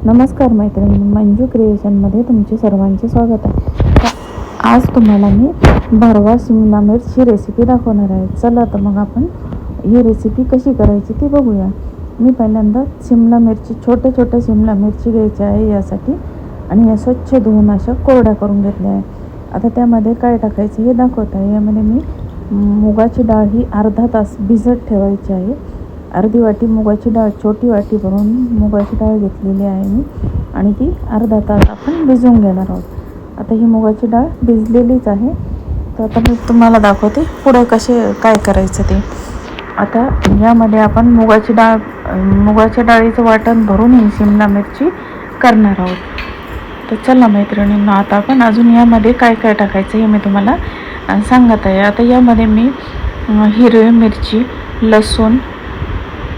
नमस्कार मैत्रिणी, मंजू क्रिएशनमध्ये तुमचे सर्वांचे स्वागत आहे। आज तुम्हाला मी भरवा शिमला मिरची रेसिपी दाखवणार आहे। चला तर मग आपण ही रेसिपी कशी करायची ती बघूया। मी पहिल्यांदा शिमला मिरची छोटे शिमला मिरची घ्यायची आहे यासाठी, आणि या स्वच्छ धुवून अशा कोरड्या करून घेतल्या आहे। आता त्यामध्ये काय टाकायचं हे दाखवत आहे। यामध्ये मी मुगाची डाळ ही अर्धा तास भिजत ठेवायची आहे। अर्धी वाटी मुगाची डाळ, छोटी वाटी भरून मुगाची डाळ घेतलेली आहे मी, आणि ती अर्धा तास आपण भिजवून घेणार आहोत। आता ही मुगाची डाळ भिजलेलीच आहे, तर आता मी तुम्हाला दाखवते पुढे काय करायचं ते। आता यामध्ये आपण मुगाच्या डाळीचं वाटण भरून ही शिमला मिरची करणार आहोत। तर चला मैत्रिणींनो, आता आपण अजून यामध्ये काय टाकायचं हे मी तुम्हाला सांगत आहे। आता यामध्ये मी हिरवी मिरची, लसूण,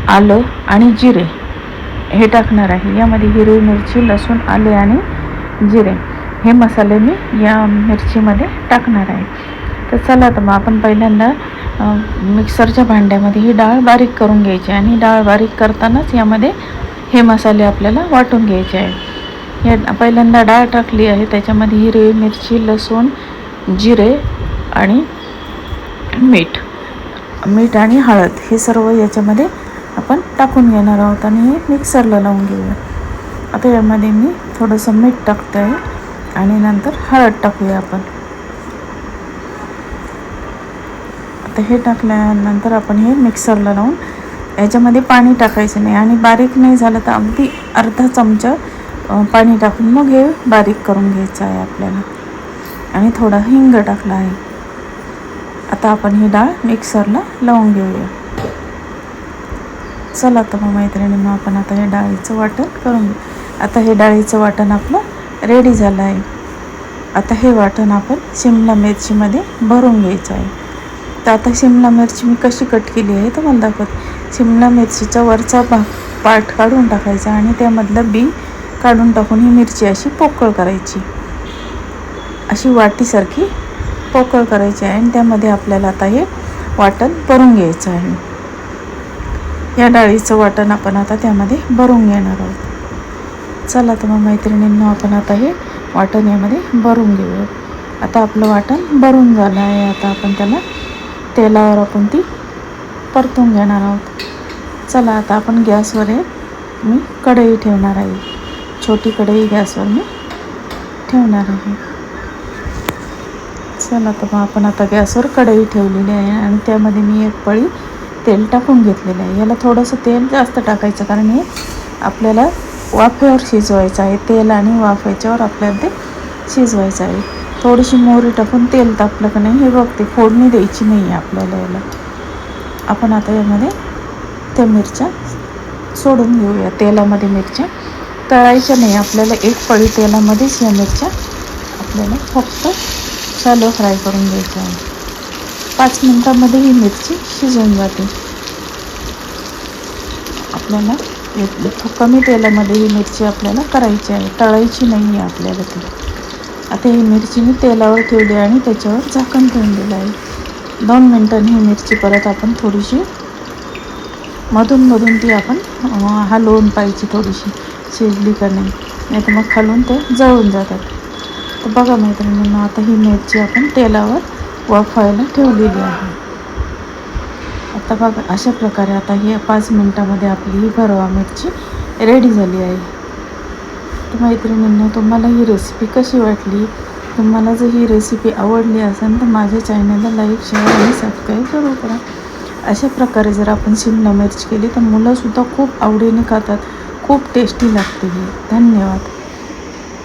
आलं आणि जिरे हे टाकणार आहे। यामध्ये हिरवी मिरची, लसूण, आले आणि जिरे हे मसाले मी या मिरचीमध्ये टाकणार आहे। तर चला तर मग आपण पहिल्यांदा मिक्सरच्या भांड्यामध्ये ही डाळ बारीक करून घ्यायची, आणि डाळ बारीक करतानाच यामध्ये हे मसाले आपल्याला वाटून घ्यायचे आहे। हे पहिल्यांदा डाळ टाकली आहे, त्याच्यामध्ये हिरवी मिरची, लसूण, जिरे आणि मीठ आणि हळद हे सर्व याच्यामध्ये आपण टाकून घेणार आहोत, आणि हे मिक्सरला लावून घेऊया। आता यामध्ये मी थोडंसं मीठ टाकते आहे, आणि नंतर हळद टाकूया आपण। आता हे टाकल्यानंतर आपण हे मिक्सरला लावून याच्यामध्ये पाणी टाकायचं नाही, आणि बारीक नाही झालं तर अगदी अर्धा चमचा पाणी टाकून मग हे बारीक करून घ्यायचं आहे आपल्याला, आणि थोडा हिंग टाकला आहे। आता आपण ही डाळ मिक्सरला लावून घेऊया। चला तर मग मैत्रिणींनो, आपण आता हे डाळीचं वाटण करून घेऊ। आता हे डाळीचं वाटण आपलं रेडी झालं आहे। आता हे वाटण आपण शिमला मिरचीमध्ये भरून घ्यायचं आहे। तर आता शिमला मिरची मी कशी कट केली आहे तर मला दाखवते। शिमला मिरचीचा वरचा पार्ट काढून टाकायचा, आणि त्यामधलं बी काढून टाकून ही मिरची अशी पोकळ करायची, अशी वाटीसारखी पोकळ करायची आहे, आणि त्यामध्ये आपल्याला आता हे वाटण भरून घ्यायचं आहे। या डाळीचं वाटण आपण आता त्यामध्ये भरून घेणार आहोत। चला तर मग मैत्रिणींनो, आपण आता हे वाटण यामध्ये भरून घेऊया। आता आपलं वाटण भरून झालं आहे। आता आपण त्याला तेलावर आपण ती परतून घेणार आहोत। चला आता आपण गॅसवर मी कढई ठेवणार आहे, छोटी कढई गॅसवर मी ठेवणार आहे। चला तर मग आपण आता गॅसवर कढई ठेवलेली आहे, आणि त्यामध्ये मी एक पळी तेल टाकून घेतलेलं आहे। याला थोडंसं तेल जास्त टाकायचं, कारण हे आपल्याला वाफेवर शिजवायचं आहे। तेल आणि वाफ याच्यावर आपल्याला ते शिजवायचं आहे। थोडीशी मोहरी टाकून तेल तापलं का नाही हे बघते, फोडणी द्यायची नाही आहे आपल्याला याला। आपण आता यामध्ये त्या मिरच्या सोडून घेऊया तेलामध्ये। मिरच्या तळायच्या नाही आपल्याला, एक पळी तेलामध्येच या मिरच्या आपल्याला फक्त शॅलो फ्राय करून घ्यायच्या आहे। 5 मिनिटांमध्ये ही मिरची शिजून जाते। आपल्याला कमी तेलामध्ये ही मिरची आपल्याला करायची आहे, तळायची नाही आहे आपल्याला ती। आता ही मिरची मी तेलावर ठेवली, आणि त्याच्यावर झाकण ठेवून दिलं आहे। 2 मिनिटांनी ही मिरची परत आपण थोडीशी मधून ती आपण हलवून पाहिजे, थोडीशी शिजली का नाही तर मग खालून ते जळून जातात। तर बघा मैत्रिणींनो, आता ही मिरची आपण तेलावर वाफायला ठेवलेली आहे। आता बघा अशा प्रकारे आता ही 5 मिनिटामध्ये आपली ही भरवा मिरची रेडी झाली आहे। तर मैत्रिणींनो, तुम्हाला ही रेसिपी कशी वाटली? तुम्हाला जर ही रेसिपी आवडली असेल तर माझ्या चॅनलला लाईक, शेअर आणि सबस्क्राईब जरूर करा। अशा प्रकारे जर आपण शिमला मिरची केली तर मुलंसुद्धा खूप आवडीने खातात, खूप टेस्टी लागते ही। धन्यवाद।